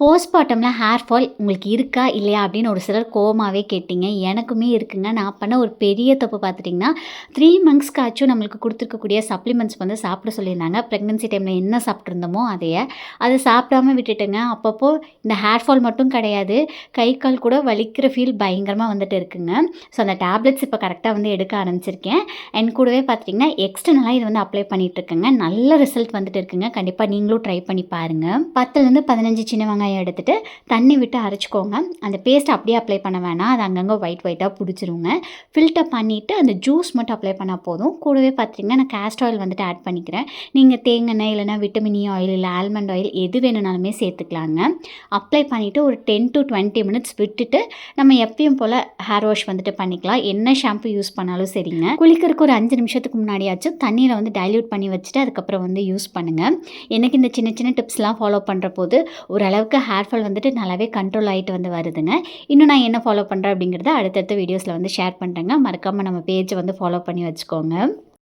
போஸ்ட்மார்ட்டமில் hair fall உங்களுக்கு இருக்கா இல்லையா அப்படின்னு ஒரு சிலர் கோவமாகவே கேட்டிங்க. எனக்குமே இருக்குங்க. நான் பண்ண ஒரு பெரிய தப்பு பார்த்துட்டிங்கன்னா 3 மந்த்ஸ்க்காச்சும் நம்மளுக்கு கொடுத்துருக்கக்கூடிய சப்ளிமெண்ட்ஸ் வந்து சாப்பிட சொல்லியிருந்தாங்க. ப்ரெக்னன்சி டைமில் என்ன சாப்பிட்ருந்தோமோ அதை சாப்பிடாம விட்டுட்டேங்க. அப்பப்போ இந்த ஹேர் ஃபால் மட்டும் கிடையாது, கை கால் கூட வலிக்கிற ஃபீல் பயங்கரமாக வந்துட்டு இருக்குங்க. ஸோ அந்த டேப்லெட்ஸ் இப்போ கரெக்டாக வந்து எடுக்க ஆரம்பிச்சிருக்கேன். அண்ட் கூடவே பார்த்துட்டிங்கன்னா எக்ஸ்டர்னலாக இது வந்து அப்ளை பண்ணிகிட்ருக்கேங்க. நல்ல ரிசல்ட் வந்துட்டு இருக்குங்க. கண்டிப்பாக நீங்களும் ட்ரை பண்ணி பாருங்கள். 10லேருந்து 15 சின்ன வெங்காயம் எடுத்துட்டு தண்ணி விட்டு அரைச்சிக்கோங்க. அந்த பேஸ்ட் அப்படியே அப்ளை பண்ண வேணாம், அது அங்கங்கே ஒயிட்டாக பிடிச்சிருங்க. ஃபில்டர் பண்ணிவிட்டு அந்த ஜூஸ் மட்டும் அப்ளை பண்ணால் போதும். கூடவே பார்த்திங்கன்னா நான் கேஸ்டர் ஆயில் வந்துட்டு ஆட் பண்ணிக்கிறேன். நீங்கள் தேங்காய் இல்லைனா விட்டமின் இ ஆயில் இல்லை ஆல்மண்ட் ஆயில் எது வேணுனாலுமே சேர்த்துக்கலாங்க. அப்ளை பண்ணிவிட்டு ஒரு 10 to 20 மினிட்ஸ் விட்டுட்டு நம்ம எப்பயும் போல் ஹேர் வாஷ் வந்துட்டு பண்ணிக்கலாம். என்ன ஷாம்பு யூஸ் பண்ணாலும் சரிங்க. குளிக்கிறதுக்கு ஒரு 5 நிமிஷத்துக்கு முன்னாடியாச்சும் தண்ணியில் வந்து டைல்யூட் பண்ணி வச்சுட்டு அதுக்கப்புறம் வந்து யூஸ் பண்ணுங்கள். எனக்கு இந்த சின்ன சின்ன டிப்ஸ்லாம் ஃபாலோ பண்ணுற போது ஓரளவுக்கு ஹேர் ஃபால் வந்துட்டு நல்லாவே கண்ட்ரோல் ஆகிட்டு வந்து வருதுங்க. இன்னும் நான் என்ன ஃபாலோ பண்ணுறேன் அப்படிங்கிறத அடுத்தடுத்த வீடியோஸில் வந்து ஷேர் பண்ணுறேங்க. மறக்காமல் நம்ம பேஜை வந்து ஃபாலோ பண்ணி வச்சுக்கோங்க.